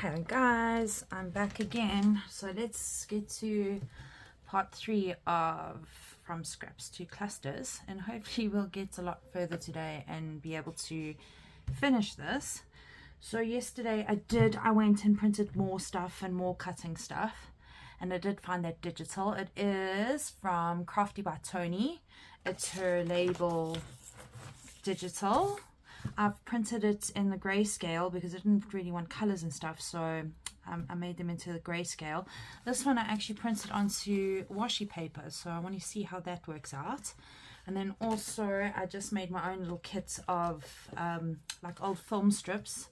Hello guys, I'm back again. So let's get to part 3 of From Scraps to Clusters, and hopefully we'll get a lot further today and be able to finish this. So yesterday I went and printed more stuff and more cutting stuff, and I did find that digital. It is from Crafty by Tony. It's her label digital. I've printed it in the grayscale because I didn't really want colors and stuff, so I made them into the grayscale. This one I actually printed onto washi paper, so I want to see how that works out. And then also I just made my own little kit of like old film strips,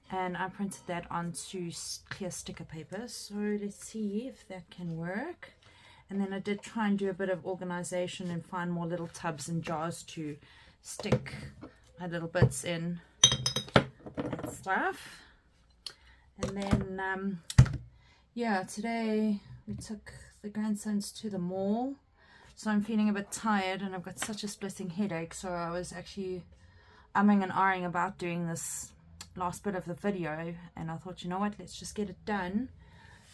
and I printed that onto clear sticker paper. So let's see if that can work. And then I did try and do a bit of organization and find more little tubs and jars to stick my little bits in and stuff. And then yeah, today we took the grandsons to the mall, so I'm feeling a bit tired and I've got such a splitting headache, so I was actually umming and ahhing about doing this last bit of the video, and I thought, you know what, let's just get it done,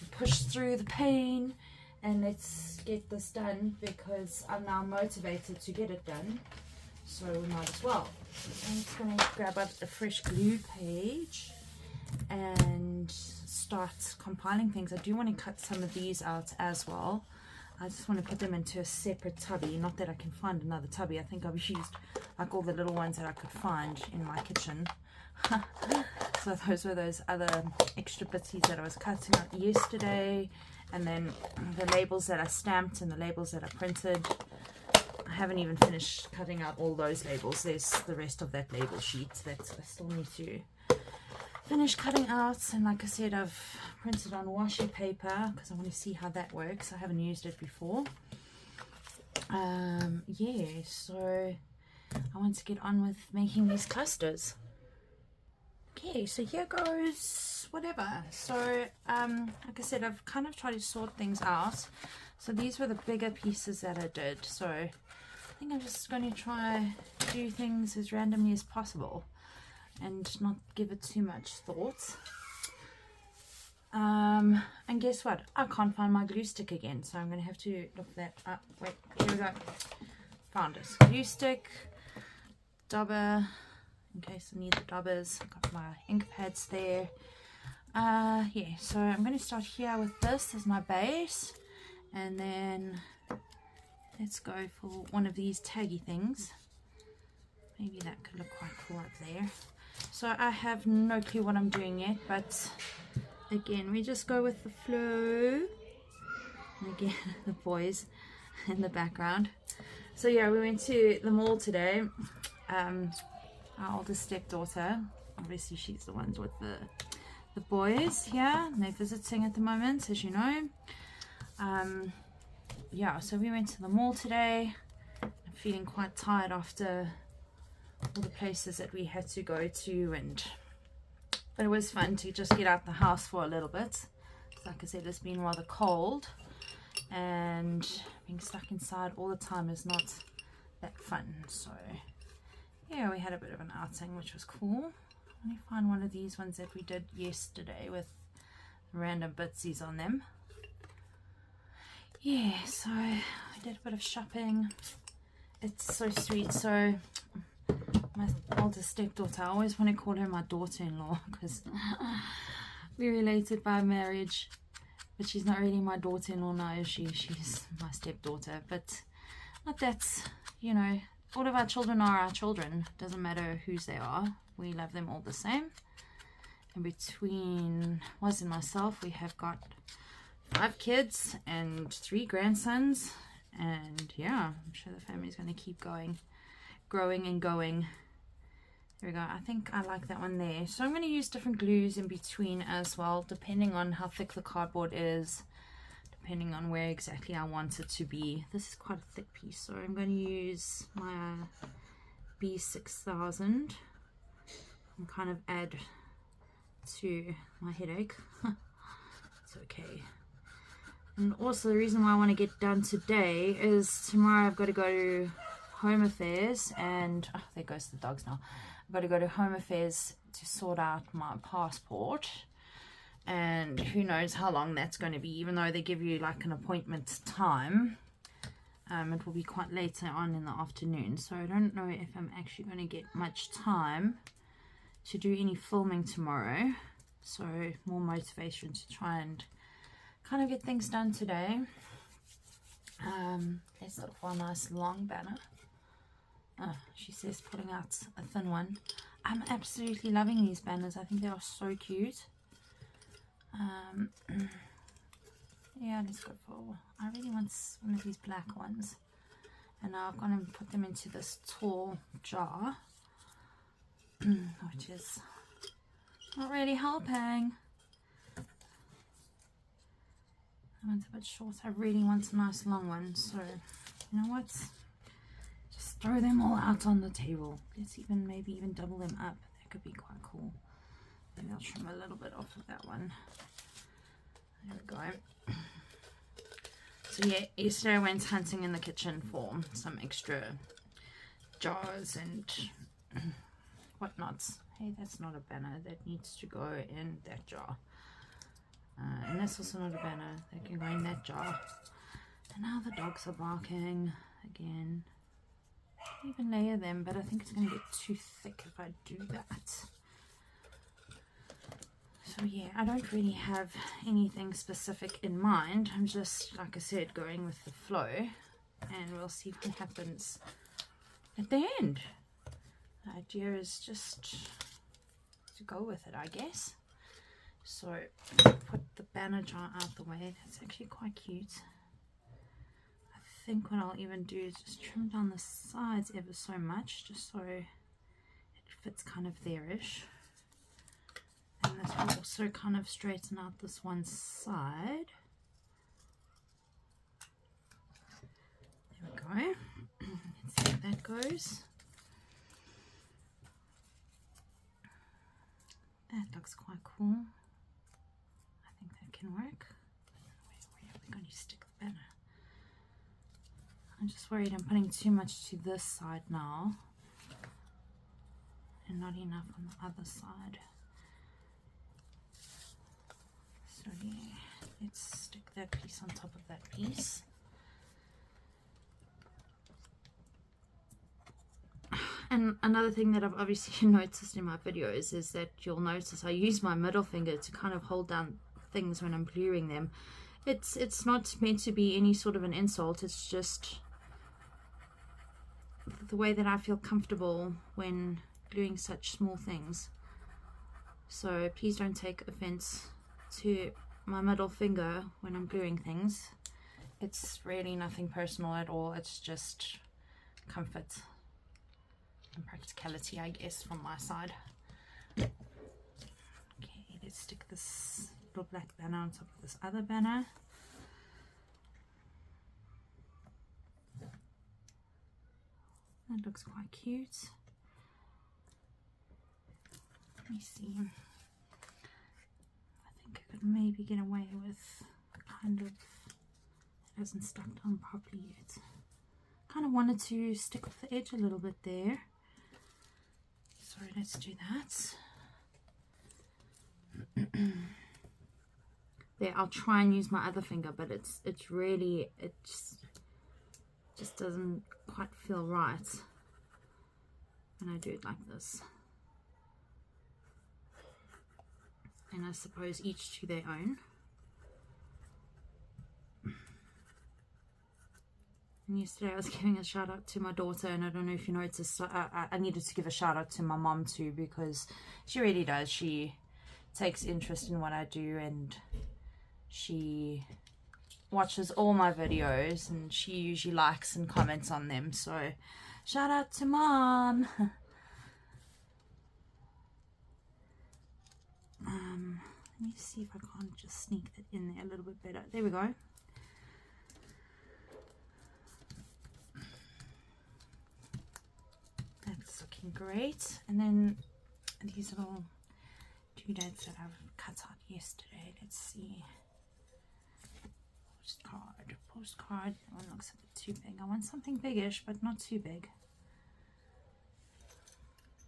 push through the pain, and let's get this done because I'm now motivated to get it done. So we might as well. I'm just going to grab up a fresh glue page and start compiling things. I do want to cut some of these out as well. I just want to put them into a separate tubby. Not that I can find another tubby. I think I've used like all the little ones that I could find in my kitchen. So those were those other extra bitsies that I was cutting out yesterday. And then the labels that I stamped and the labels that I printed. I haven't even finished cutting out all those labels. There's the rest of that label sheet that I still need to finish cutting out. And like I said, I've printed on washi paper because I want to see how that works. I haven't used it before. Yeah, so I want to get on with making these clusters. Okay, so here goes whatever. So like I said, I've kind of tried to sort things out. So these were the bigger pieces that I did. So I think I'm just going to try to do things as randomly as possible and not give it too much thought. And guess what? I can't find my glue stick again, so I'm going to have to look that up. Wait, here we go. Found it. Glue stick, dauber, in case I need the daubers. Got my ink pads there. Yeah, so I'm going to start here with this as my base, and then let's go for one of these taggy things. Maybe that could look quite cool up there. So I have no clue what I'm doing yet, but again, we just go with the flow. And again, the boys in the background. So yeah, we went to the mall today. Our oldest stepdaughter, obviously she's the ones with the boys here, and they're visiting at the moment, as you know. Yeah, so we went to the mall today. I'm feeling quite tired after all the places that we had to go to, but it was fun to just get out the house for a little bit. Like I said, it's been rather cold, and being stuck inside all the time is not that fun. So yeah, we had a bit of an outing, which was cool. Let me find one of these ones that we did yesterday with random bitsies on them. Yeah, so I did a bit of shopping. It's so sweet. So my oldest stepdaughter, I always want to call her my daughter-in-law because we're related by marriage, but she's not really my daughter-in-law now, is she? She's my stepdaughter. But not that, you know, all of our children are our children. Doesn't matter whose they are. We love them all the same. And between Waz and myself, we have got 5 kids and 3 grandsons, and yeah, I'm sure the family's going to keep growing and going. There we go. I think I like that one there. So I'm going to use different glues in between as well, depending on how thick the cardboard is, depending on where exactly I want it to be. This is quite a thick piece, so I'm going to use my B6000 and kind of add to my headache. It's okay. And also the reason why I want to get done today is tomorrow I've got to go to Home Affairs, and oh, there goes the dogs now. I've got to go to Home Affairs to sort out my passport. and who knows how long that's going to be, even though they give you like an appointment time. It will be quite later on in the afternoon, so I don't know if I'm actually going to get much time to do any filming tomorrow. So more motivation to try and kind of get things done today. Let's look for a nice long banner. Oh, she says putting out a thin one. I'm absolutely loving these banners. I think they are so cute. Yeah, let's go for, I really want one of these black ones, and now I'm going to put them into this tall jar, which is not really helping. That one's a bit short. I really want a nice long one, so you know what, just throw them all out on the table. Let's maybe even double them up. That could be quite cool. Maybe I'll trim a little bit off of that one. There we go. So yeah, yesterday I went hunting in the kitchen for some extra jars and whatnots. Hey, that's not a banner. That needs to go in that jar. And that's also not a banner. That can go in that jar. And now the dogs are barking again. I even layer them, but I think it's going to get too thick if I do that. So yeah, I don't really have anything specific in mind. I'm just, like I said, going with the flow, and we'll see what happens at the end. The idea is just to go with it, I guess. So put the banner jar out the way. That's actually quite cute. I think what I'll even do is just trim down the sides ever so much, just so it fits kind of there-ish. And this will also kind of straighten out this one side. There we go. Let's see how that goes. That looks quite cool. I think that can work. Where are we going to stick the banner? I'm just worried I'm putting too much to this side now and not enough on the other side. So yeah, let's stick that piece on top of that piece. And another thing that I've obviously noticed in my videos is that you'll notice I use my middle finger to kind of hold down things when I'm gluing them. It's not meant to be any sort of an insult, it's just the way that I feel comfortable when gluing such small things. So please don't take offense to my middle finger when I'm gluing things. It's really nothing personal at all. It's just comfort and practicality, I guess, from my side. Okay, let's stick this little black banner on top of this other banner. That looks quite cute. Let me see. I could maybe get away with kind of, it hasn't stuck down properly yet. Kind of wanted to stick with the edge a little bit there. So let's do that. There, I'll try and use my other finger, but it's really, it just doesn't quite feel right when I do it like this. And I suppose each to their own. And yesterday I was giving a shout out to my daughter, and I don't know if you noticed, I needed to give a shout out to my mom too, because she really does. She takes interest in what I do, and she watches all my videos, and she usually likes and comments on them. So shout out to Mom. Let me see if I can't just sneak that in there a little bit better. There we go. That's looking great. And then these little doodads that I've cut out yesterday. Let's see. Postcard. That one looks a bit too big. I want something biggish, but not too big.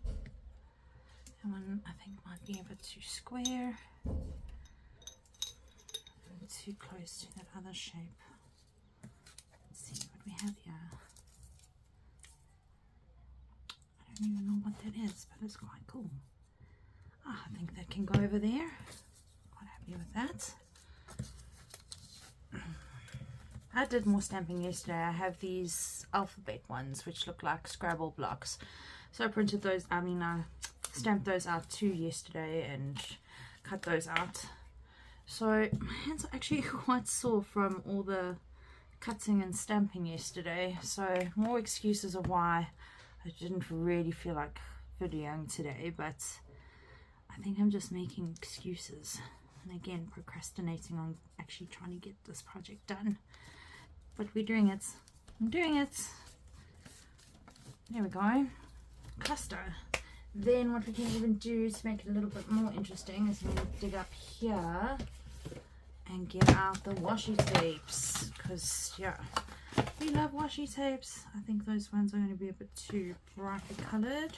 That one I think might be a bit too square. bit too close to that other shape. Let's see what we have here. I don't even know what that is, but it's quite cool. Oh, I think that can go over there. Quite happy with that. I did more stamping yesterday. I have these alphabet ones which look like Scrabble blocks. So I printed those, I stamped those out too yesterday and cut those out. So my hands are actually quite sore from all the cutting and stamping yesterday. So more excuses of why I didn't really feel like videoing today, but I think I'm just making excuses. And again, procrastinating on actually trying to get this project done. But we're doing it. I'm doing it. There we go. Cluster. Then what we can even do to make it a little bit more interesting is we dig up here and get out the washi tapes. Because, yeah, we love washi tapes. I think those ones are going to be a bit too brightly coloured.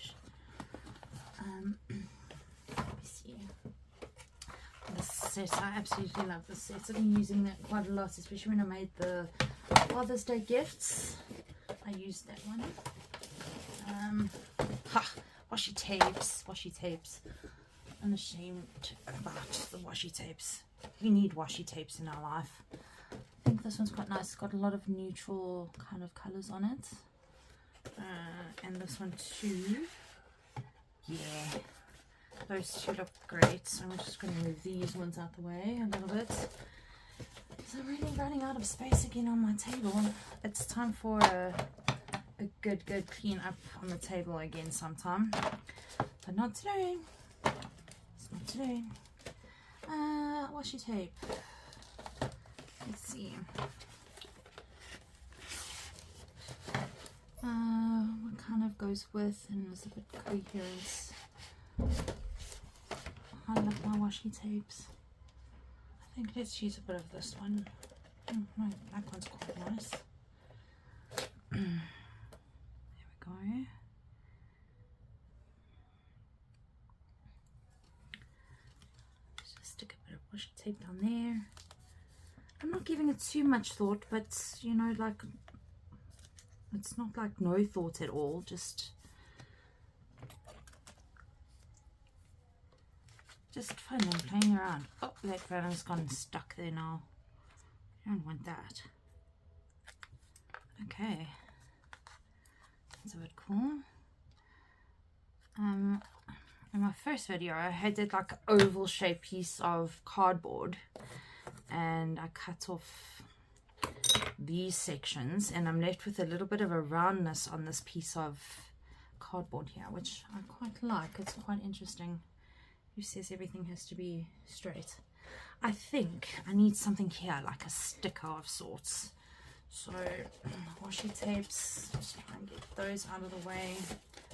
Let me see. The set, I absolutely love this set. I've been using that quite a lot, especially when I made the Father's Day gifts. I used that one. Washi tapes. I'm ashamed about the washi tapes. We need washi tapes in our life. I think this one's quite nice. It's got a lot of neutral kind of colours on it. And this one too. Yeah. Those two look great. So I'm just going to move these ones out the way a little bit. So I'm really running out of space again on my table. It's time for a good clean up on the table again sometime. But not today. It's not today. Washi tape. Let's see. What kind of goes with and is a bit coherence. I love my washi tapes. I think let's use a bit of this one. My black one's quite nice. There we go. Just stick a bit of washi tape down there. I'm not giving it too much thought, but you know, like, it's not like no thought at all, just fun and playing around. Oh, that pattern's gone stuck there now. I don't want that. Okay, that's a bit cool. In my first video I had that like oval shaped piece of cardboard and I cut off these sections and I'm left with a little bit of a roundness on this piece of cardboard here, which I quite like. It's quite interesting. Who says everything has to be straight? I think I need something here like a sticker of sorts. So washi tapes, just try and get those out of the way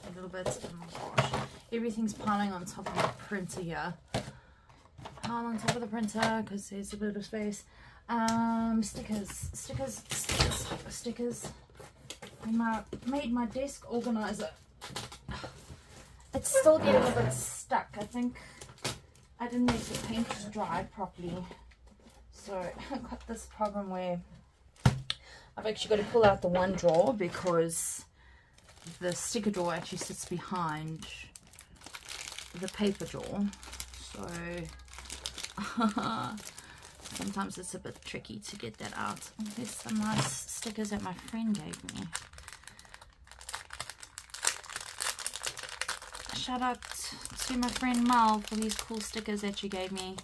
a little bit. Oh my gosh, everything's piling on top of my printer here. Pile on top of the printer because there's a bit of space. Stickers. I made my desk organizer. It's still getting a bit stuck. I think I didn't make the paint dry properly. So I've got this problem where I've actually got to pull out the one drawer because the sticker drawer actually sits behind the paper drawer. So sometimes it's a bit tricky to get that out. Oh, there's some nice stickers that my friend gave me. Shout out to my friend Mal for these cool stickers that she gave me.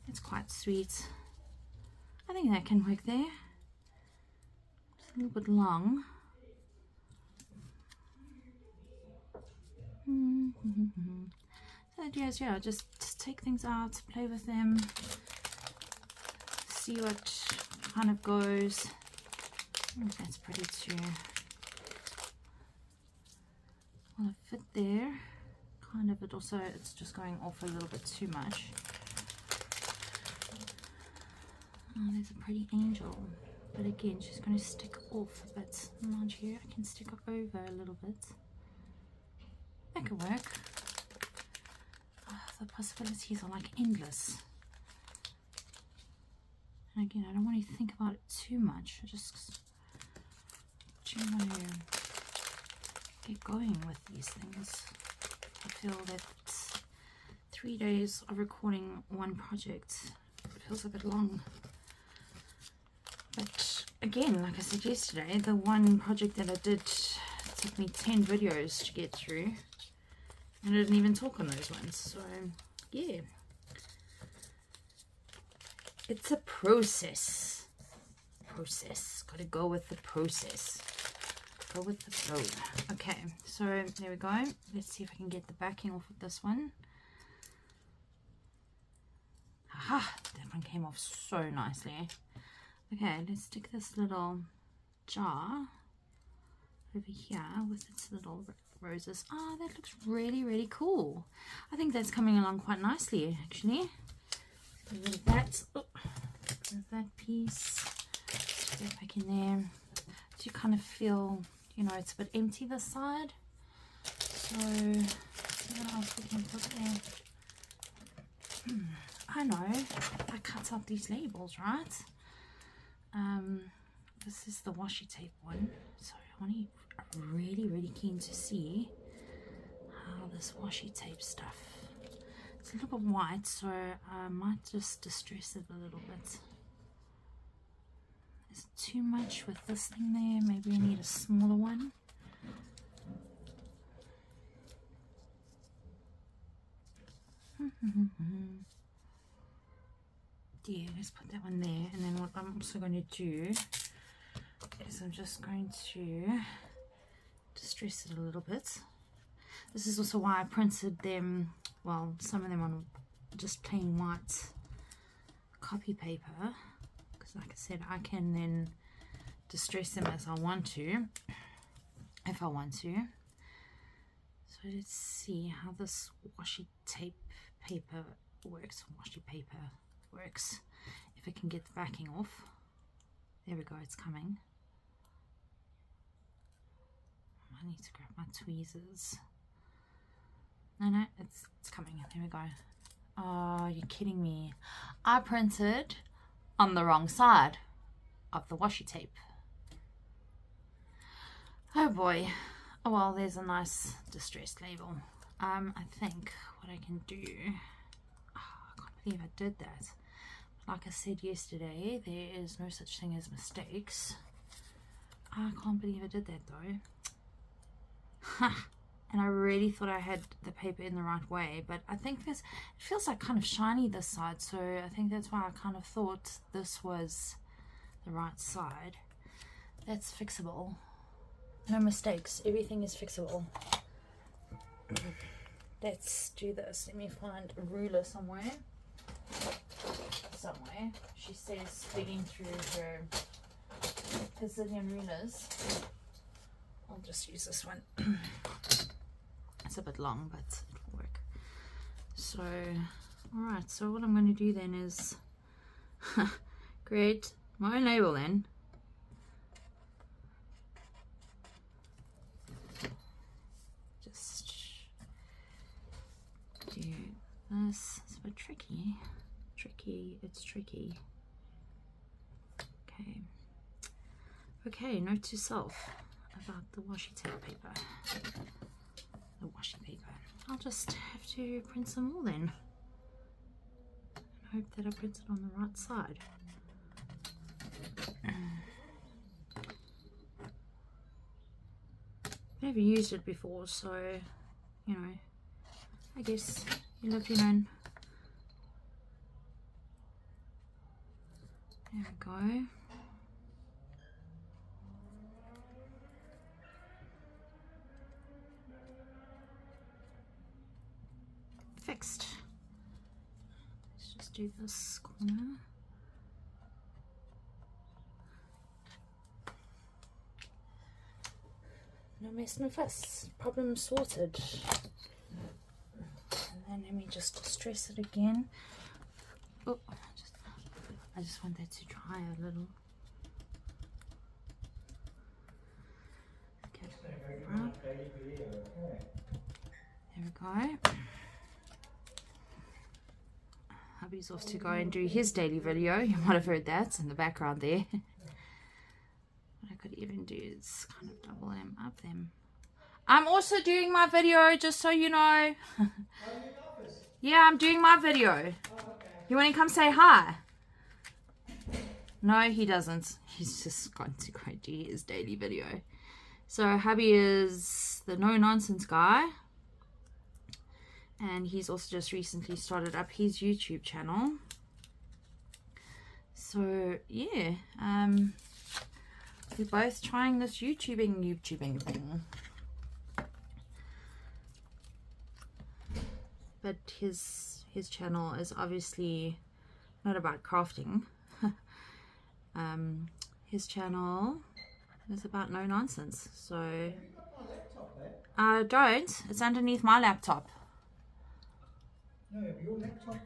It's quite sweet. I think that can work there. It's a little bit long. The idea is, yeah, just take things out, play with them, see what kind of goes. I think that's pretty too. Will it fit there? Kind of, it also, it's just going off a little bit too much. Oh, there's a pretty angel. But again, she's going to stick off a bit. Mind you, I can stick it over a little bit. That could work. Oh, the possibilities are like endless. And again, I don't want to think about it too much. I just want to get going with these things. I feel that 3 days of recording one project feels a bit long. But again, like I said yesterday, the one project that I did took me 10 videos to get through. And I didn't even talk on those ones. So, yeah. It's a process. Gotta go with the process. Go with the flow. Okay, so there we go. Let's see if I can get the backing off of this one. Aha, that one came off so nicely. Okay, let's stick this little jar over here with its little roses. Ah, that looks really, really cool. I think that's coming along quite nicely, actually. A little of that. Oh, that piece. Just get back in there. Do you kind of feel, you know, it's a bit empty this side? So, see what else we can put there. I know. I cut out these labels, right? This is the washi tape one. So I'm really, really keen to see how this washi tape stuff. It's a little bit white, so I might just distress it a little bit. Is it too much with this thing there? Maybe I need a smaller one. Yeah, let's put that one there. And then what I'm also going to do is I'm just going to distress it a little bit. This is also why I printed them, well, some of them on just plain white copy paper, because like I said, I can then distress them as I want to, if I want to. So let's see how this washi tape paper works. If I can get the backing off. There we go, it's coming. I need to grab my tweezers. No, it's coming. There we go. Oh, you're kidding me. I printed on the wrong side of the washi tape. Oh boy. Oh well, there's a nice distressed label. I think what I can do, oh, I can't believe I did that. Like I said yesterday, there is no such thing as mistakes. I can't believe I did that though. And I really thought I had the paper in the right way, but I think this, it feels like kind of shiny this side, so I think that's why I kind of thought this was the right side. That's fixable. No mistakes, everything is fixable. Let's do this. Let me find a ruler somewhere. She says digging through her gazillion rulers. I'll just use this one. It's a bit long, but it'll work. So, alright, so what I'm going to do then is create my own label then. Just do this. It's a bit tricky. It's tricky. Okay, note to self about the washi tape paper. The washi paper. I'll just have to print some more then. And hope that I print it on the right side. Never used it before, so you know, I guess you live, you learn. There we go. Fixed. Let's just do this corner. No mess, no fuss. Problem sorted. And then let me just distress it again. Oh, I just want that to dry a little. Okay. Right. There we go. I Hubby's off to go and do his daily video. You might have heard that in the background there. What I could even do is kind of double them up them. I'm also doing my video, just so you know. Yeah, I'm doing my video. You want to come say hi? No, he doesn't. He's just gone to go do his daily video. So hubby is the no nonsense guy. And he's also just recently started up his YouTube channel. So yeah, we're both trying this YouTubing thing. But his channel is obviously not about crafting. His channel is about no nonsense. So I don't. It's underneath my laptop. No, your laptop.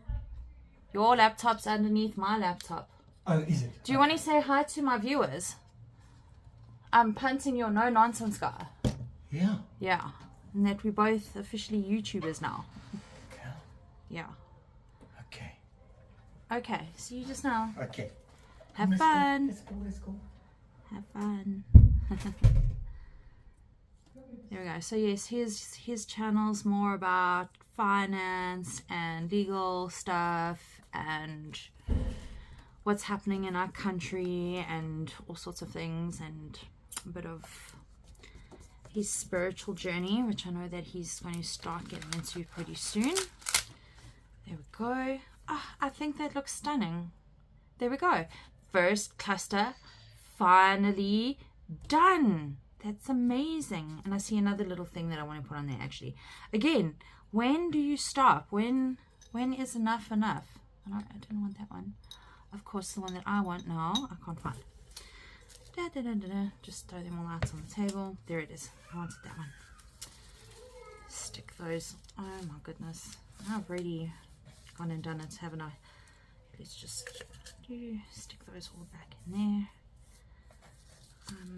Your laptop's underneath my laptop. Oh, is it? Do you want to say hi to my viewers? I'm punting your no nonsense guy. Yeah. Yeah. And that we're both officially YouTubers now. Okay. Yeah. Okay. Okay. See you just now. Okay. Have fun. Let's go. Let's go. Have fun. There we go. So yes, his channel's more about finance and legal stuff and what's happening in our country and all sorts of things, and a bit of his spiritual journey, which I know that he's going to start getting into pretty soon. There we go. I think that looks stunning. There we go. First cluster finally done. That's amazing. And I see another little thing that I want to put on there actually. Again, when do you stop? When is enough enough? I don't want that one. Of course, the one that I want now, I can't find. Just throw them all out on the table. There it is. I wanted that one. Stick those. Oh my goodness. I've already gone and done it, haven't I? Let's just stick those all back in there.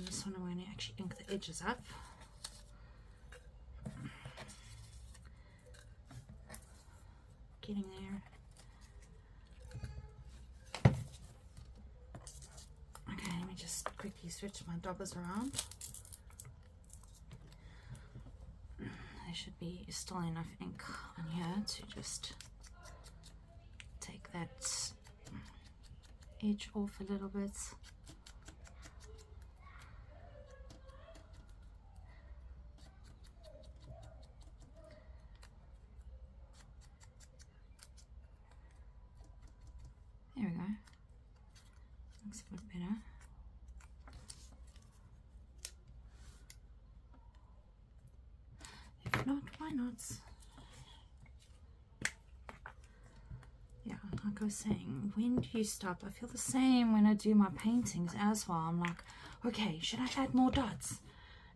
This one I'm going to actually ink the edges up. Getting there. Okay, let me just quickly switch my dobbers around. There should be still enough ink on here to just take that edge off a little bit. There we go. Looks a bit better. If not, why not? Yeah, like I was saying, when do you stop? I feel the same when I do my paintings as well. I'm like, okay, should I add more dots?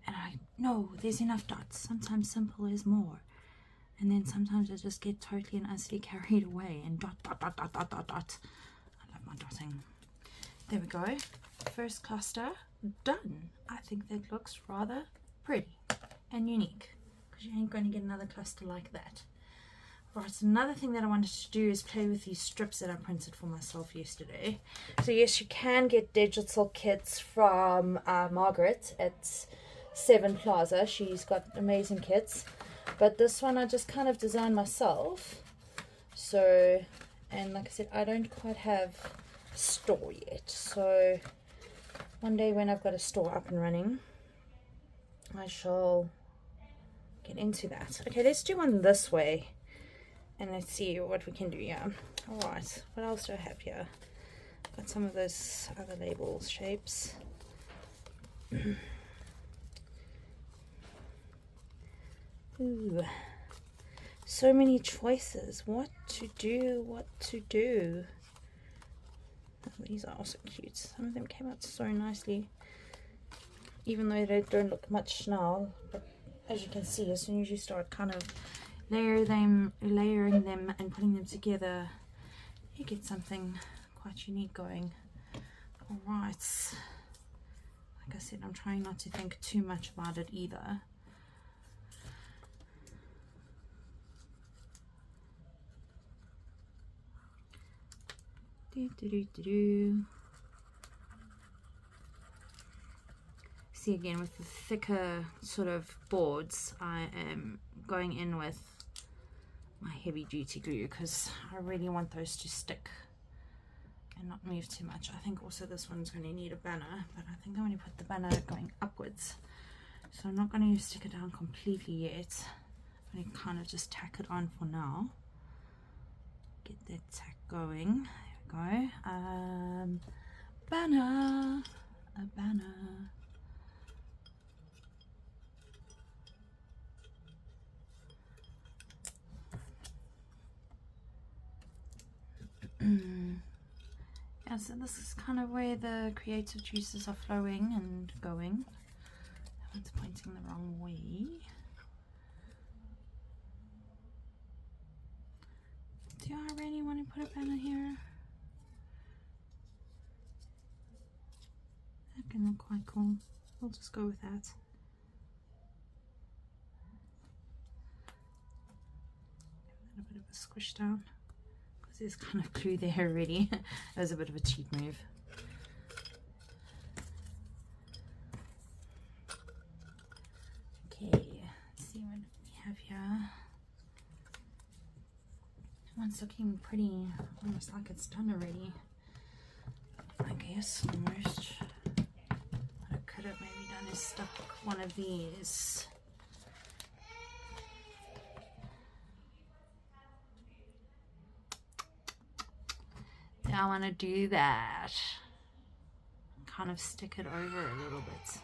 And no, there's enough dots. Sometimes simple is more. And then sometimes I just get totally and utterly carried away and dot. I love my dotting. There we go. First cluster done. I think that looks rather pretty and unique, because you ain't going to get another cluster like that. Right, another thing that I wanted to do is play with these strips that I printed for myself yesterday. So yes, you can get digital kits from Margaret at Seven Plaza. She's got amazing kits. But this one I just kind of designed myself. So, and like I said, I don't quite have a store yet. So one day when I've got a store up and running, I shall get into that. Okay, let's do one this way. And let's see what we can do here. Alright, what else do I have here? Got some of those other labels, shapes. Ooh, so many choices. What to do. Oh, these are also cute. Some of them came out so nicely, even though they don't look much now. But as you can see, as soon as you start kind of layering them and putting them together, you get something quite unique going. Alright, like I said, I'm trying not to think too much about it either. See, again, with the thicker sort of boards, I am going in with my heavy duty glue because I really want those to stick and not move too much. I think also this one's going to need a banner, but I think I'm going to put the banner going upwards, so I'm not going to stick it down completely yet. I'm going to kind of just tack it on for now, get that tack going. There we go. Banner, a banner. Yeah, so this is kind of where the creative juices are flowing and going. That one's pointing the wrong way. Do I really want to put a banner here? That can look quite cool. We'll just go with that. Give that a bit of a squish down. There's kind of glue there already. That was a bit of a cheap move. Okay, let's see what we have here. One's looking pretty, almost like it's done already. I guess, almost. What I could have maybe done is stuck one of these. I want to do that. Kind of stick it over a little bit.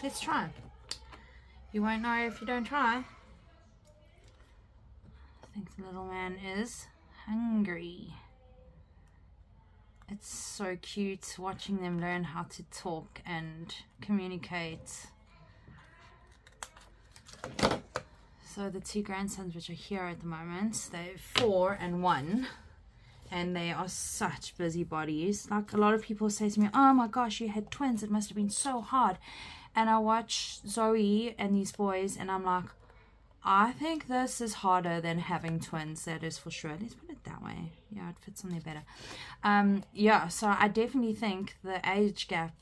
Let's try. You won't know if you don't try. I think the little man is hungry. It's so cute watching them learn how to talk and communicate. So the two grandsons which are here at the moment, they're 4 and 1, and they are such busybodies. Like, a lot of people say to me, oh my gosh, you had twins, it must have been so hard. And I watch Zoe and these boys and I'm like, I think this is harder than having twins, that is for sure. Let's put it that way. Yeah, it fits on there better. Yeah, so I definitely think the age gap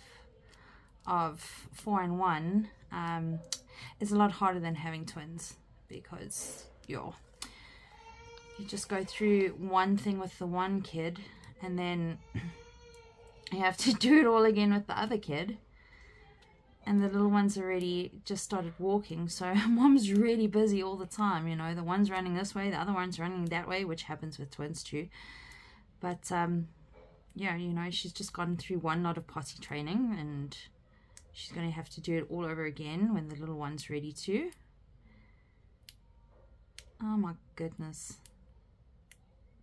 of 4 and 1 is a lot harder than having twins, because you just go through one thing with the one kid and then you have to do it all again with the other kid, and the little one's already just started walking, so mom's really busy all the time, you know. The one's running this way, the other one's running that way, which happens with twins too. But yeah, you know, she's just gone through one lot of potty training and she's going to have to do it all over again when the little one's ready to. Oh my goodness.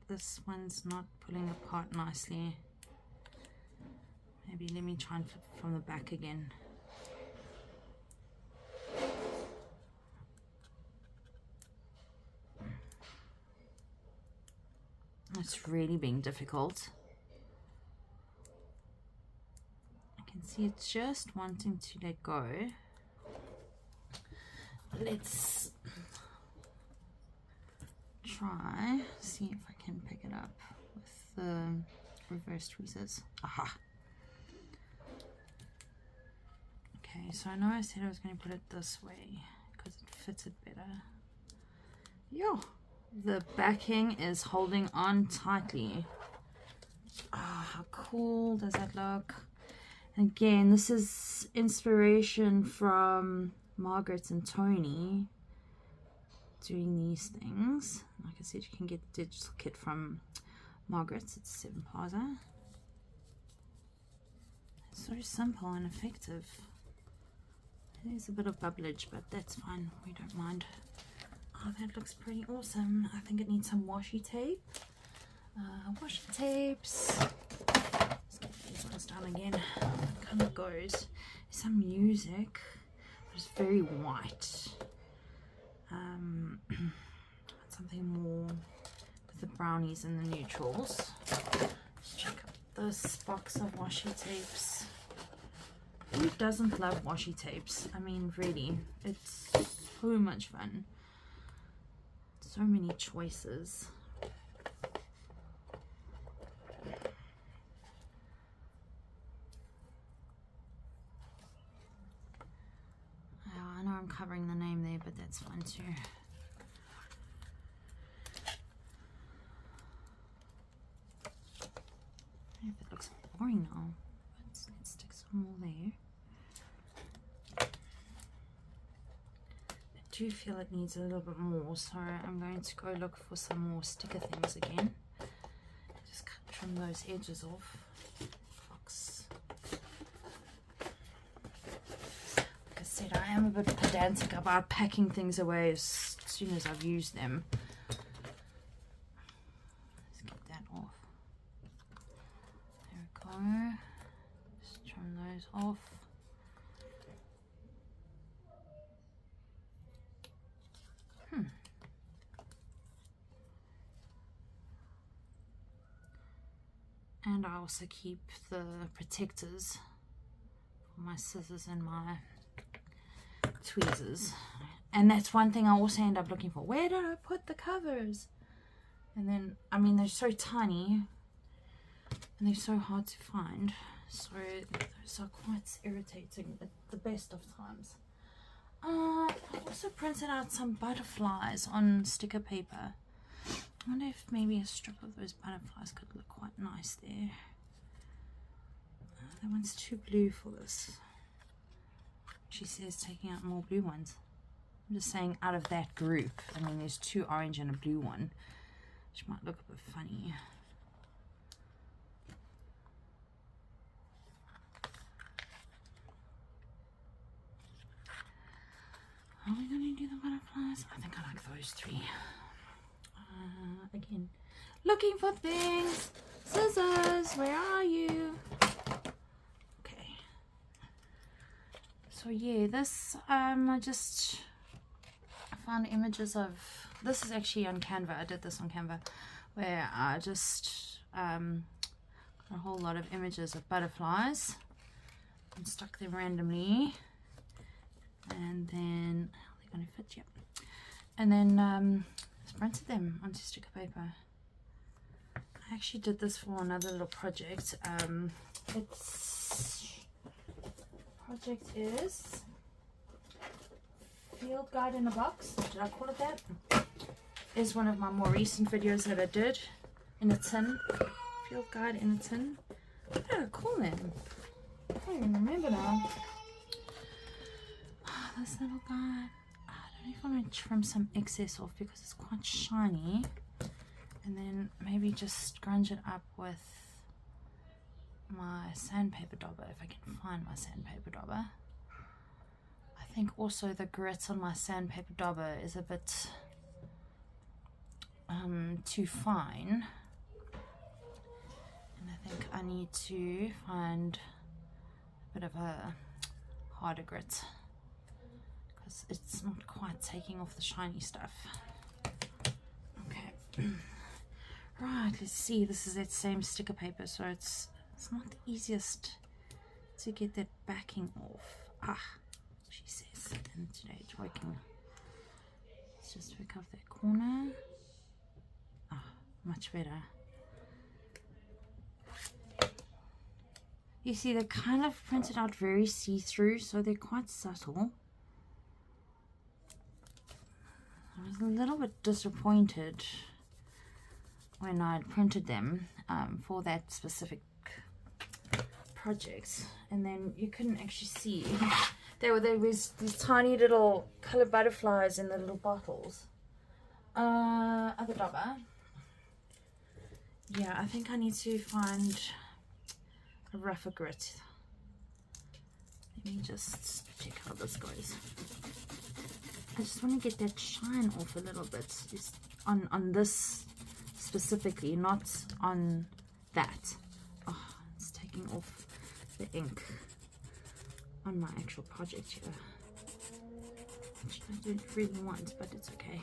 This one's not pulling apart nicely. Maybe let me try and flip from the back again. It's really being difficult. I can see it's just wanting to let go. Let's try, see if I can pick it up with the reverse tweezers. Aha! Okay, so I know I said I was going to put it this way because it fits it better. Yeah, the backing is holding on tightly. Ah, how cool does that look? And again, this is inspiration from Margaret and Tony doing these things. Like I said, you can get the digital kit from Margaret's. It's 7 Plaza. It's so simple and effective. There's a bit of bubblage, but that's fine. We don't mind. Oh, that looks pretty awesome. I think it needs some washi tape. Washi tapes. Let's get these ones done again. It kind of goes. Some music, but it's very white. Something more with the brownies and the neutrals. Let's check out this box of washi tapes. Who doesn't love washi tapes? I mean, really, it's so much fun. So many choices. know I'm covering the name there, but that's fine too. I don't know if it looks boring now, but let's stick some more there. I do feel it needs a little bit more, so I'm going to go look for some more sticker things again. Just trim those edges off. Fox. Like I said, I am a bit pedantic about packing things away as soon as I've used them. Let's get that off. There we go. Just trim those off. And I also keep the protectors for my scissors and my tweezers. And that's one thing I also end up looking for. Where did I put the covers? And then, I mean, they're so tiny and they're so hard to find. So those are quite irritating at the best of times. I also printed out some butterflies on sticker paper. I wonder if maybe a strip of those butterflies could look quite nice there. That one's too blue for this. She says taking out more blue ones. I'm just saying out of that group. I mean, there's 2 orange and a blue one, which might look a bit funny. Are we going to do the butterflies? I think I like those 3. Again, looking for things. Scissors, where are you? Okay. So yeah, this I found images of, this is actually on Canva. I did this on Canva, where I just got a whole lot of images of butterflies and stuck them randomly, and then are they going to fit? Yep. And then printed them onto sticker paper. I actually did this for another little project. Project is Field Guide in a Box. Did I call it that? Is one of my more recent videos that I did in a tin. Field Guide in a tin. What did I call them? I can't even remember now. Oh, this little guy. If I want to trim some excess off because it's quite shiny, and then maybe just scrunch it up with my sandpaper dauber if I can find my sandpaper dauber. I think also the grit on my sandpaper dauber is a bit too fine, and I think I need to find a bit of a harder grit. It's not quite taking off the shiny stuff. Okay. Right, let's see. This is that same sticker paper, so it's not the easiest to get that backing off. Ah, she says. And today it's working. Let's just pick off that corner. Ah, much better. You see, they're kind of printed out very see-through, so they're quite subtle. I was a little bit disappointed when I printed them for that specific project, and then you couldn't actually see. There was these tiny little colored butterflies in the little bottles. Other dauber. Yeah, I think I need to find a rougher grit. Let me just check how this goes. I just want to get that shine off a little bit. Just on this specifically, not on that. Oh, it's taking off the ink on my actual project here, which I don't really want, but it's okay.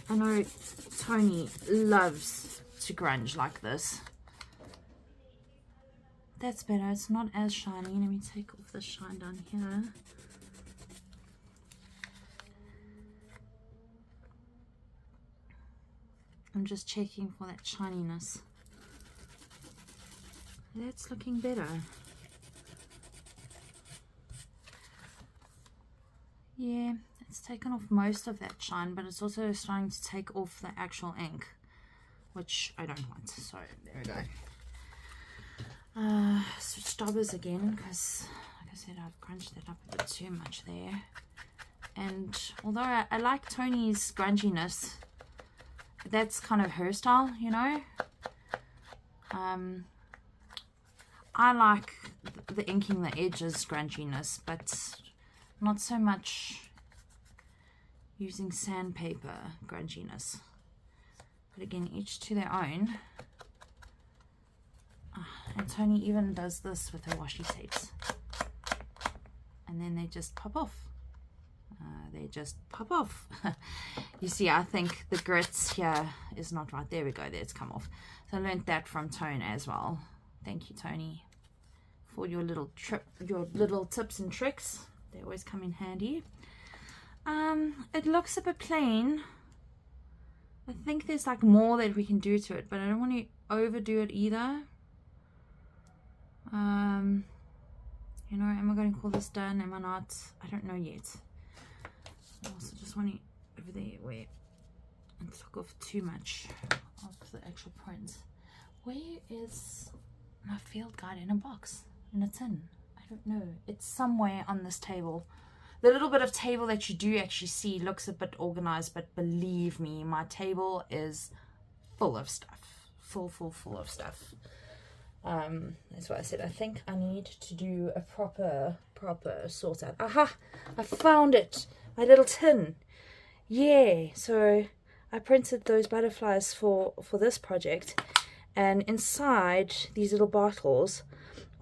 I know Tony loves to grunge like this. That's better. It's not as shiny. Let me take off the shine down here. I'm just checking for that shininess. That's looking better. Yeah, it's taken off most of that shine, but it's also starting to take off the actual ink, which I don't want. So there we go. Switch daubers again, because like I said, I've crunched that up a bit too much there. And although I like Tony's grunginess, that's kind of her style, you know. I like the inking the edges grunginess, but not so much using sandpaper grunginess. But again, each to their own. And Tony even does this with her washi tapes, and then they just pop off. They just pop off. You see, I think the grits here is not right. There we go, there it's come off. So I learned that from Tone as well. Thank you, Tony, for your little tips and tricks. They always come in handy. It looks a bit plain. I think there's like more that we can do to it, but I don't want to overdo it either. You know, am I going to call this done? Am I not? I don't know yet. I also just want to over there where it took off too much of the actual print. Where is my field guide in a box, in a tin? I don't know. It's somewhere on this table. The little bit of table that you do actually see looks a bit organized, but believe me, my table is full of stuff. Full of stuff. That's what I said. I think I need to do a proper sort out. Aha! I found it! My little tin. Yeah, so I printed those butterflies for this project, and inside these little bottles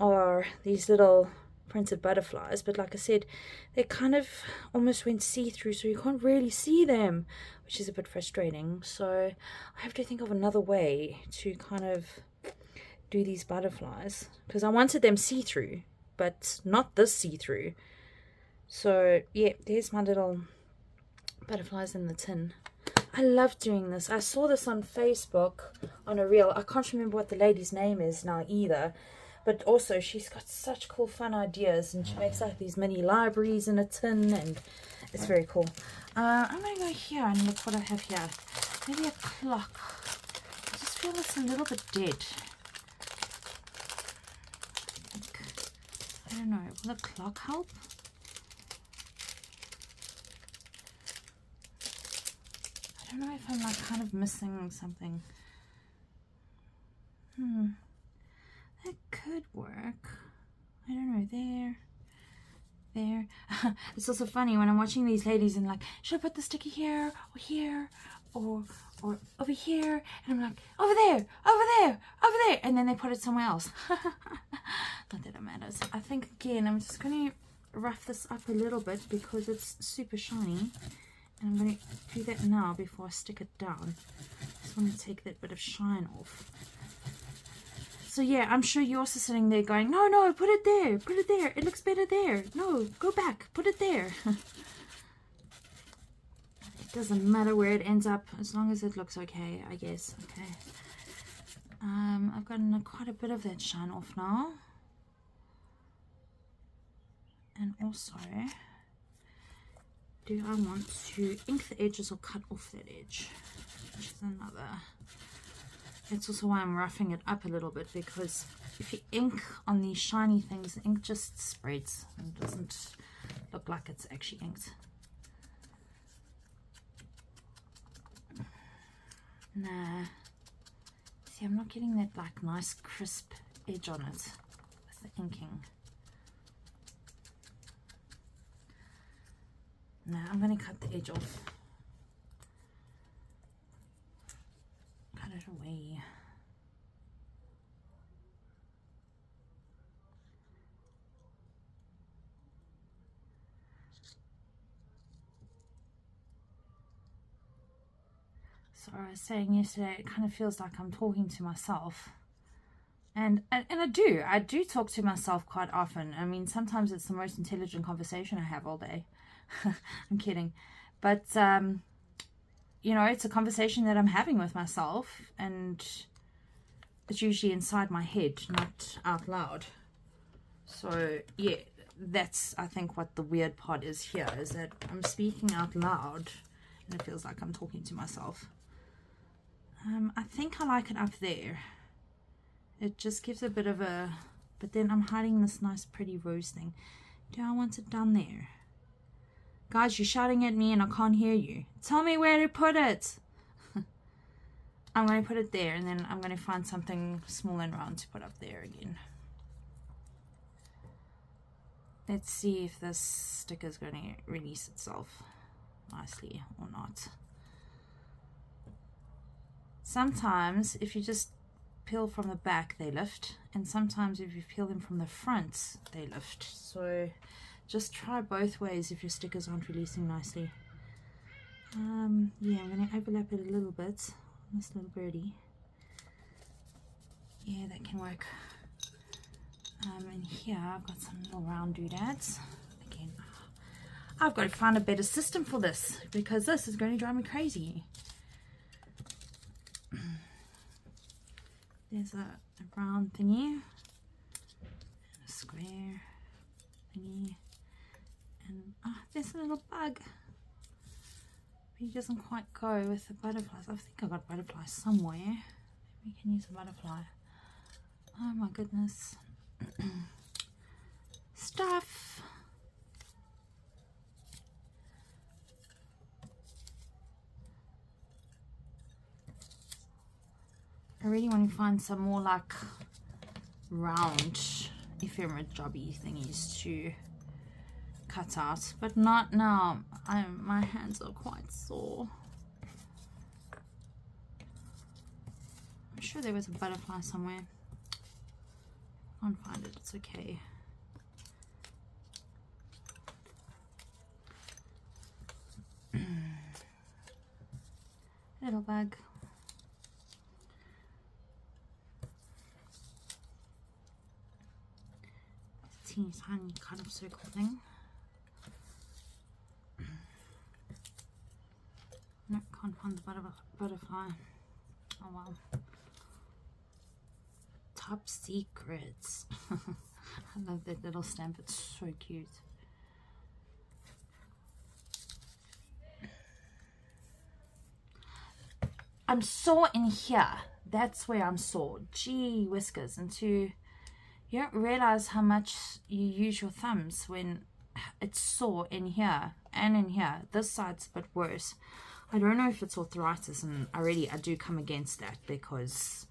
are these little printed butterflies, but like I said, they kind of almost went see-through, so you can't really see them, which is a bit frustrating. So I have to think of another way to kind of do these butterflies, because I wanted them see-through, but not this see-through. So yeah, there's my little butterflies in the tin. I love doing this. I saw this on Facebook on a reel. I can't remember what the lady's name is now either, but also she's got such cool fun ideas, and she makes like these mini libraries in a tin, and it's very cool. I'm gonna go here and look what I have here. Maybe a clock. I just feel it's a little bit dead. I don't know, will a clock help? I don't know if I'm like kind of missing something. That could work. I don't know, there. It's also funny when I'm watching these ladies and like, should I put the sticky here or here or over here? And I'm like, over there, and then they put it somewhere else. Not that it matters. I think again, I'm just going to rough this up a little bit because it's super shiny, and I'm going to do that now before I stick it down. I just want to take that bit of shine off. So yeah, I'm sure you're also sitting there going, no, put it there, it looks better there, no, go back, put it there. It doesn't matter where it ends up as long as it looks okay, I guess. Okay, I've gotten quite a bit of that shine off now. And also, do I want to ink the edges or cut off that edge? Which is another. That's also why I'm roughing it up a little bit, because if you ink on these shiny things, the ink just spreads and doesn't look like it's actually inked. Nah. See, I'm not getting that like nice crisp edge on it with the inking. Now I'm going to cut the edge off. Cut it away. So I was saying yesterday, it kind of feels like I'm talking to myself. And I do talk to myself quite often. I mean, sometimes it's the most intelligent conversation I have all day. I'm kidding, but you know, it's a conversation that I'm having with myself, and it's usually inside my head, not out loud. So yeah, that's, I think, what the weird part is here, is that I'm speaking out loud and it feels like I'm talking to myself. I think I like it up there. It just gives a bit of a, but then I'm hiding this nice pretty rose thing. Do I want it down there? Guys, you're shouting at me and I can't hear you. Tell me where to put it. I'm going to put it there, and then I'm going to find something small and round to put up there again. Let's see if this sticker is going to release itself nicely or not. Sometimes if you just peel from the back, they lift, and sometimes if you peel them from the front, they lift. So just try both ways if your stickers aren't releasing nicely. Yeah, I'm going to overlap it a little bit on this little birdie. Yeah, that can work. And here I've got some little round doodads. Again, I've got to find a better system for this, because this is going to drive me crazy. There's a round thingy, and a square thingy, and there's a little bug. But he doesn't quite go with the butterflies. I think I got butterflies somewhere. Maybe we can use a butterfly. Oh my goodness. Stuff. I really want to find some more like round ephemera jobby thingies to cut out, but not now. My hands are quite sore. I'm sure there was a butterfly somewhere. I can't find it, it's okay. Little bug. Teeny tiny kind of circle thing. No, can't find the butterfly. Oh wow. Top secrets. I love that little stamp, it's so cute. I'm sore in here. That's where I'm sore. Gee whiskers. And you don't realize how much you use your thumbs when it's sore in here and in here. This side's a bit worse. I don't know if it's arthritis, and I do come against that, because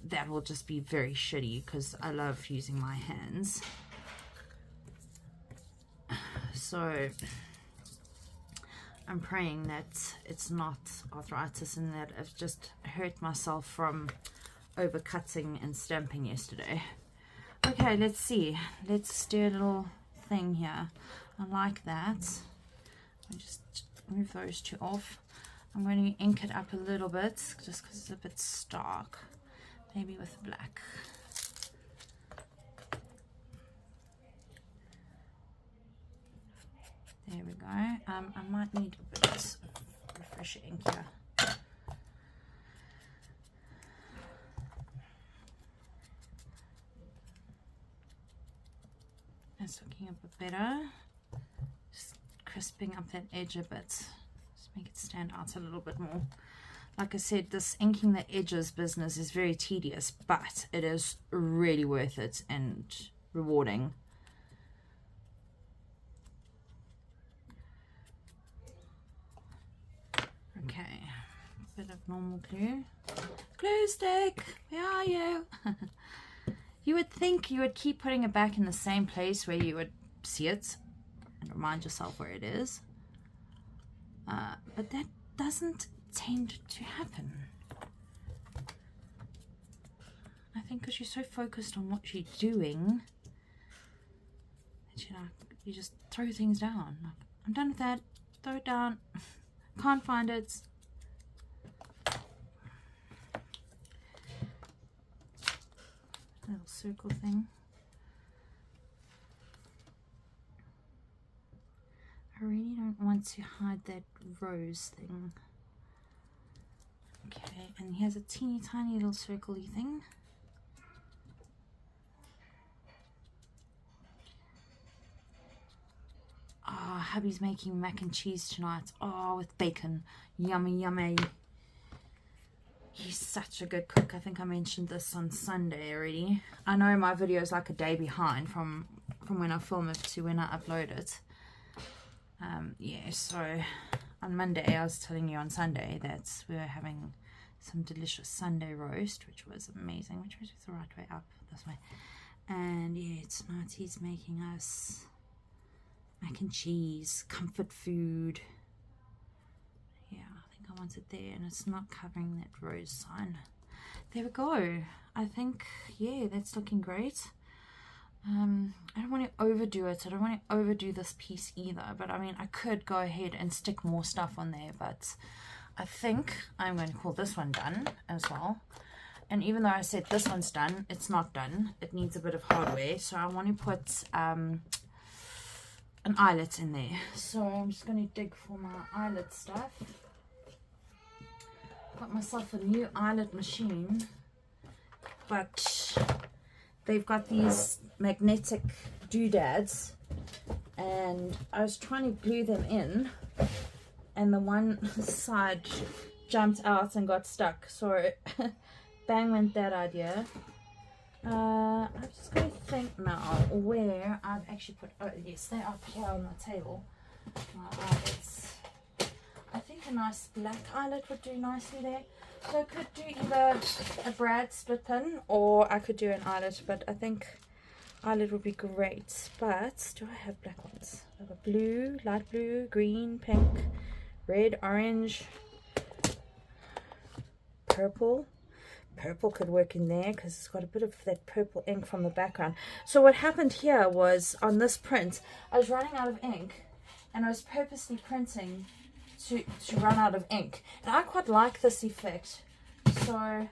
that will just be very shitty, because I love using my hands. So I'm praying that it's not arthritis and that I've just hurt myself from overcutting and stamping yesterday. Okay, let's see. Let's do a little thing here. I like that. I'll just move those two off. I'm going to ink it up a little bit just because it's a bit stark. Maybe with black. There we go. I might need a bit of refresher ink here. That's looking a bit better. Just crisping up that edge a bit. Just make it stand out a little bit more. Like I said, this inking the edges business is very tedious, but it is really worth it and rewarding. Okay, bit of normal glue. Glue stick, where are you? You would think you would keep putting it back in the same place where you would see it and remind yourself where it is. But that doesn't tend to happen. I think because you're so focused on what you're doing that you just throw things down. Like, I'm done with that. Throw it down. Can't find it. Little circle thing. I really don't want to hide that rose thing. Okay, and here's a teeny tiny little circle-y thing. hubby's making mac and cheese tonight. Oh, with bacon. Yummy, yummy. He's such a good cook. I think I mentioned this on Sunday already. I know my video is like a day behind from when I film it to when I upload it. Yeah, so on Monday, I was telling you on Sunday that we were having some delicious Sunday roast, which was amazing. Which was the right way up? This way. And yeah, tonight he's making us mac and cheese, comfort food. Yeah, I think I want it there, and it's not covering that rose sign. There we go. I think, yeah, that's looking great. I don't want to overdo it. I don't want to overdo this piece either, but I mean, I could go ahead and stick more stuff on there, but I think I'm going to call this one done as well. And even though I said this one's done, it's not done. It needs a bit of hardware, so I want to put an eyelet in there. So I'm just going to dig for my eyelet stuff. Got myself a new eyelet machine, but they've got these magnetic doodads, and I was trying to glue them in, and the one side jumped out and got stuck, so bang went that idea. I'm just going to think now where I've actually put, oh yes, they're up here on the table, my eyelets. I think a nice black eyelet would do nicely there. So I could do either a brad split pin or I could do an eyelet, but I think eyelet would be great. But do I have black ones? I've got blue, light blue, green, pink, red, orange, purple. Purple could work in there because it's got a bit of that purple ink from the background. So what happened here was on this print, I was running out of ink, and I was purposely printing to run out of ink, and I quite like this effect, so I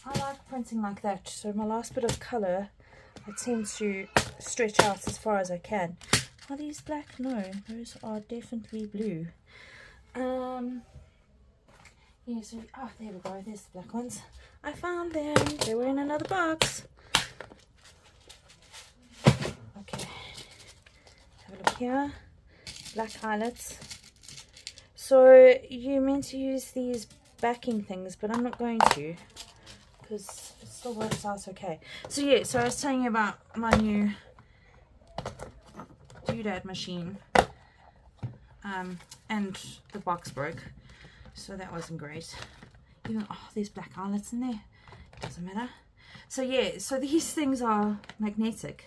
like printing like that. So my last bit of color, I tend to stretch out as far as I can. Are these black? No, those are definitely blue. Yeah, so oh, there we go, there's the black ones. I found them, they were in another box. Okay, have a look here. Black eyelets. So you're meant to use these backing things, but I'm not going to because it still works out okay. So yeah, so I was telling you about my new doodad machine, and the box broke, so that wasn't great. Even, oh, there's black eyelets in there, doesn't matter. So yeah, so these things are magnetic,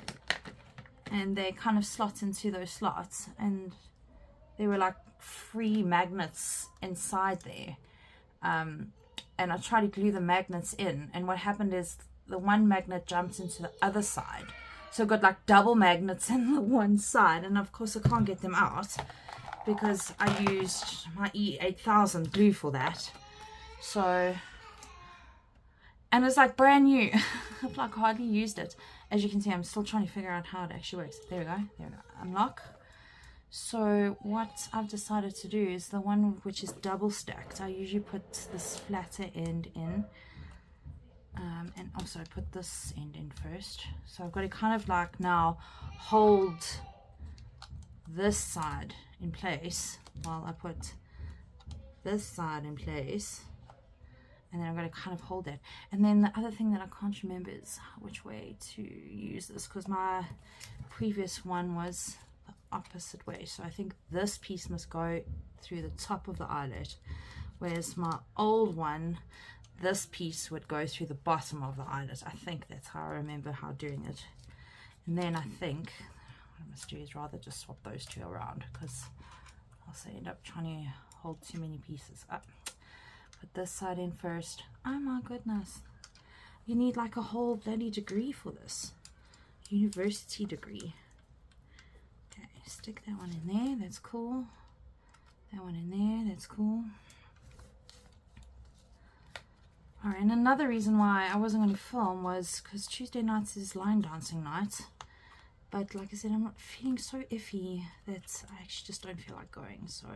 and they kind of slot into those slots, and they were like free magnets inside there, and I tried to glue the magnets in, and what happened is the one magnet jumped into the other side, so I've got like double magnets in the one side, and of course I can't get them out because I used my E8000 glue for that. So, and it's like brand new. I've like hardly used it. As you can see, I'm still trying to figure out how it actually works. There we go, there we go, unlock. So what I've decided to do is the one which is double stacked. I usually put this flatter end in, and also put this end in first. So I've got to kind of like now hold this side in place while I put this side in place, and then I'm going to kind of hold that. And then the other thing that I can't remember is which way to use this, because my previous one was the opposite way. So I think this piece must go through the top of the eyelet, whereas my old one, this piece would go through the bottom of the eyelet. I think that's how I remember how doing it. And then I think what I must do is rather just swap those two around, because I'll also end up trying to hold too many pieces up. Put this side in first. Oh my goodness, you need like a whole bloody degree for this, university degree. Okay, stick that one in there, that's cool. That one in there, that's cool. Alright, and another reason why I wasn't going to film was because Tuesday nights is line dancing night. But like I said, I'm not feeling so iffy that I actually just don't feel like going. So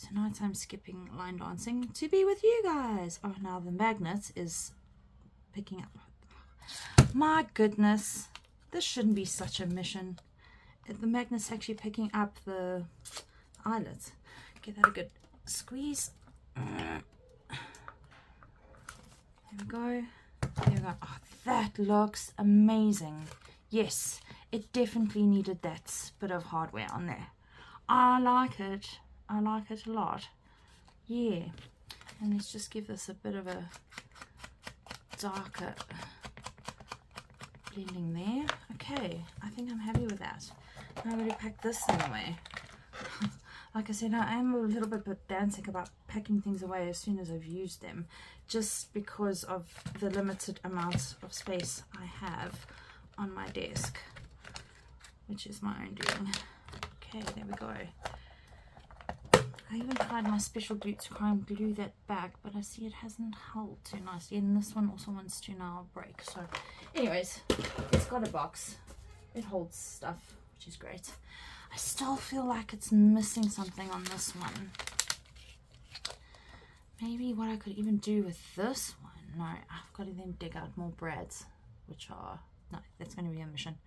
tonight I'm skipping line dancing to be with you guys. Oh, now the magnet is picking up. My goodness, this shouldn't be such a mission. the magnet's actually picking up the eyelets. Give that a good squeeze. There we go. There we go. Oh, that looks amazing. Yes, it definitely needed that bit of hardware on there. I like it. I like it a lot. Yeah. And let's just give this a bit of a darker blending there. Okay, I think I'm happy with that. Now I'm going to pack this thing away. Like I said, I am a little bit pedantic about packing things away as soon as I've used them, just because of the limited amount of space I have on my desk, which is my own doing. Okay, there we go. I even tried my special glue to try and glue that back, but I see it hasn't held too nicely, and this one also wants to now break. So anyways, it's got a box, it holds stuff, which is great. I still feel like it's missing something on this one. Maybe what I could even do with this one. No, I've got to then dig out more brads, which are, no, that's going to be a mission.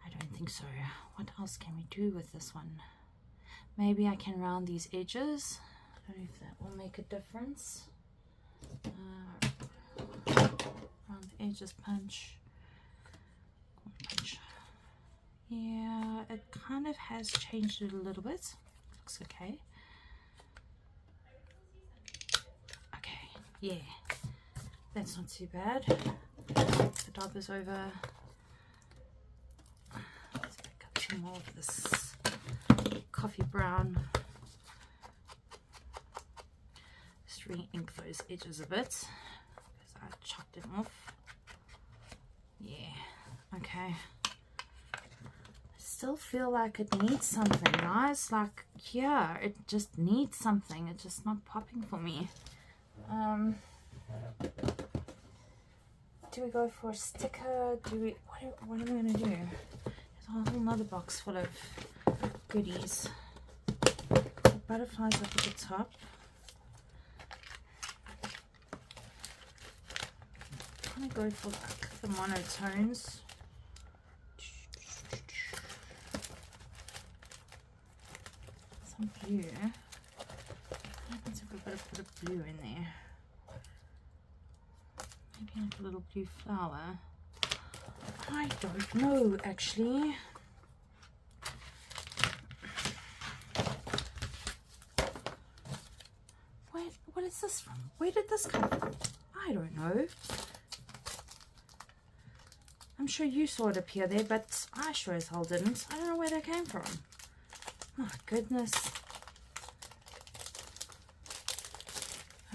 I don't think so. What else can we do with this one? Maybe I can round these edges. I don't know if that will make a difference. Round the edges, punch. Punch. Yeah, it kind of has changed it a little bit. Looks okay. Okay, yeah. That's not too bad. The dab is over. Let's pick up some more of this coffee brown. Just re-ink those edges a bit because I chopped them off. Yeah, okay. I still feel like it needs something, guys. Like, yeah, it just needs something. It's just not popping for me. Do we go for a sticker? Do we? What are we gonna do? There's a whole nother box full of goodies. The butterflies up at the top. I'm gonna go for like the monotones. Some blue. I think I've got a bit of blue in there. Maybe like a little blue flower. I don't know actually. What is this from? Where did this come from? I don't know. I'm sure you saw it appear there, but I sure as hell didn't. I don't know where they came from. My goodness.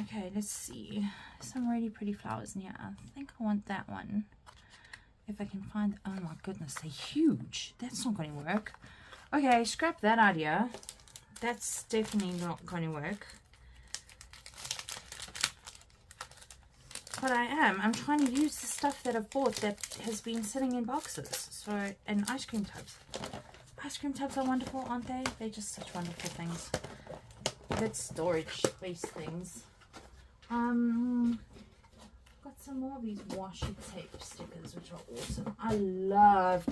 Okay, let's see. Some really pretty flowers in here. I think I want that one. If I can find... Oh my goodness, they're huge. That's not going to work. Okay, scrap that idea. That's definitely not going to work. But I'm trying to use the stuff that I've bought that has been sitting in boxes. So, and ice cream tubs. Ice cream tubs are wonderful, aren't they? They're just such wonderful things. Good storage space things. Got some more of these washi tape stickers, which are awesome. I love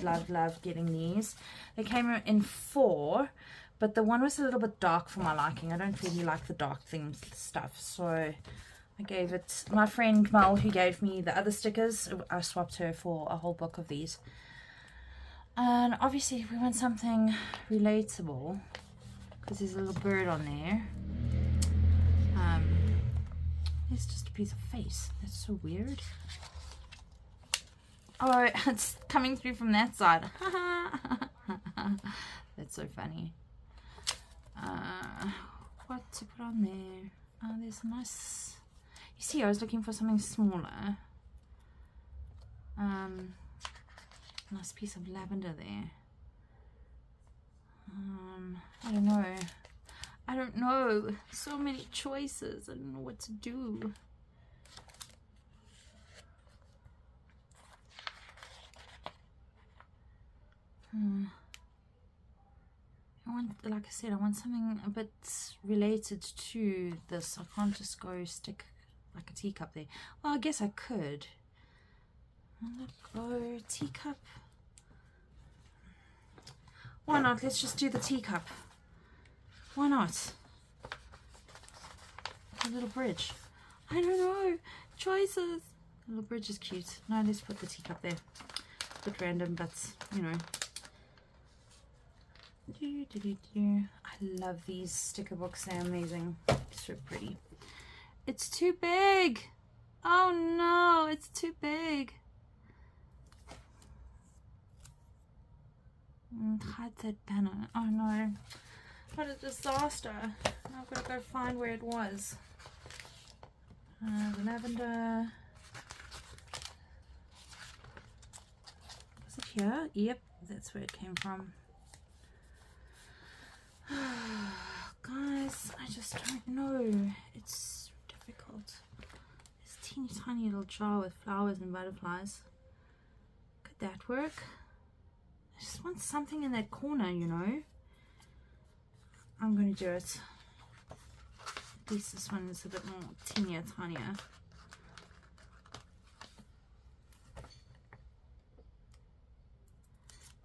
getting these. They came in 4, but the one was a little bit dark for my liking. I don't really like the dark themed stuff, so I gave it my friend Mel, who gave me the other stickers. I swapped her for a whole book of these. And obviously we want something relatable because there's a little bird on there. It's just a piece of face. That's so weird. Oh, it's coming through from that side. That's so funny. What to put on there? Oh, there's a nice... You see, I was looking for something smaller. Nice piece of lavender there. I don't know. I don't know. So many choices. I don't know what to do. I want, like I said, I want something a bit related to this. I can't just go stick like a teacup there. Well, I guess I could. Let go teacup. Why not? Let's just do the teacup. Why not? A little bridge. I don't know. Choices. The little bridge is cute. No, let's put the teacup there. A bit random, but you know. I love these sticker books. They're amazing. So pretty. It's too big. Oh no, it's too big. Hide that banner. Oh no. What a disaster. I've got to go find where it was. The lavender. Was it here? Yep, that's where it came from. Guys, I just don't know. It's difficult. This teeny tiny little jar with flowers and butterflies. Could that work? I just want something in that corner, you know. I'm going to do it. At least this one is a bit more teenier, tinier.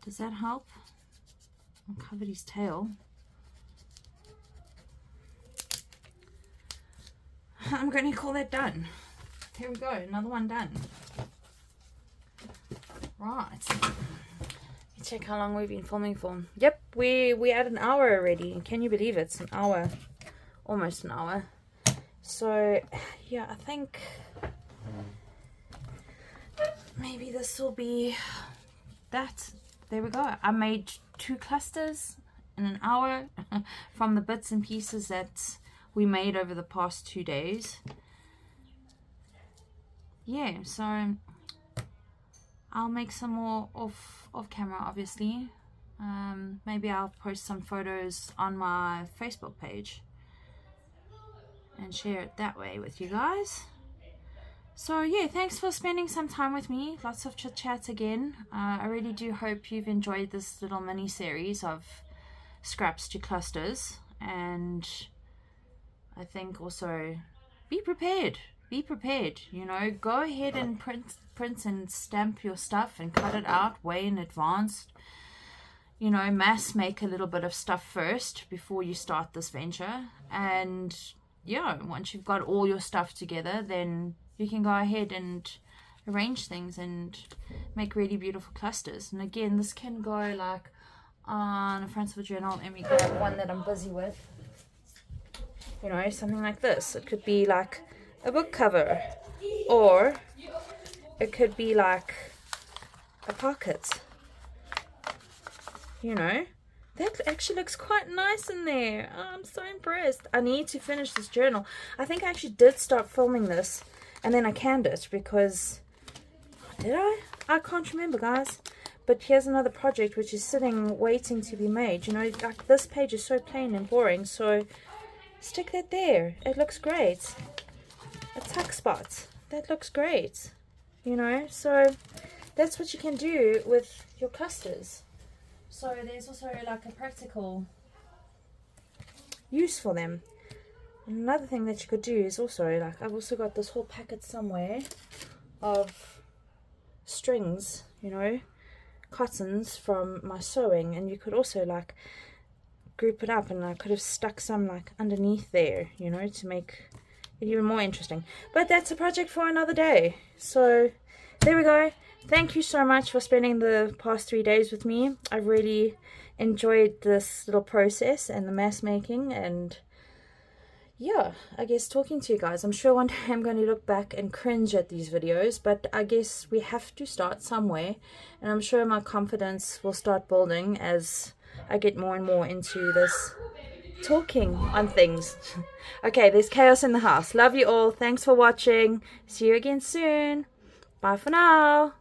Does that help? I'll cover his tail. I'm going to call that done. Here we go, another one done. Right. Let's check how long we've been filming for. Yep, we're at an hour already. Can you believe it? It's an hour. Almost an hour. So, yeah, I think maybe this will be that. There we go. I made 2 clusters in an hour from the bits and pieces that we made over the past 2 days. Yeah, so I'll make some more off camera, obviously. Maybe I'll post some photos on my Facebook page and share it that way with you guys. So yeah, thanks for spending some time with me. Lots of chit chat again. I really do hope you've enjoyed this little mini series of scraps to clusters, and I think also be prepared. Be prepared, you know. Go ahead and print and stamp your stuff and cut it out way in advance. You know, mass make a little bit of stuff first before you start this venture. And yeah, once you've got all your stuff together, then you can go ahead and arrange things and make really beautiful clusters. And again, this can go like on the front of a journal. Let me grab one that I'm busy with. You know, something like this. It could be like a book cover, or it could be like a pocket. You know, that actually looks quite nice in there. Oh, I'm so impressed. I need to finish this journal. I think I actually did start filming this and then I canned it because, did I? I can't remember, guys. But here's another project which is sitting waiting to be made. You know, like this page is so plain and boring, so stick that there. It looks great. A tuck spot. That looks great. You know, so that's what you can do with your clusters. So there's also like a practical use for them. Another thing that you could do is also, like, I've also got this whole packet somewhere of strings, you know, cottons from my sewing, and you could also like group it up, and I could have stuck some like underneath there, you know, to make it even more interesting. But that's a project for another day. So there we go. Thank you so much for spending the past 3 days with me. I really enjoyed this little process and the mass making, and yeah, I guess talking to you guys. I'm sure one day I'm going to look back and cringe at these videos, but I guess we have to start somewhere, and I'm sure my confidence will start building as I get more and more into this talking on things. Okay, there's chaos in the house. Love you all. Thanks for watching. See you again soon. Bye for now.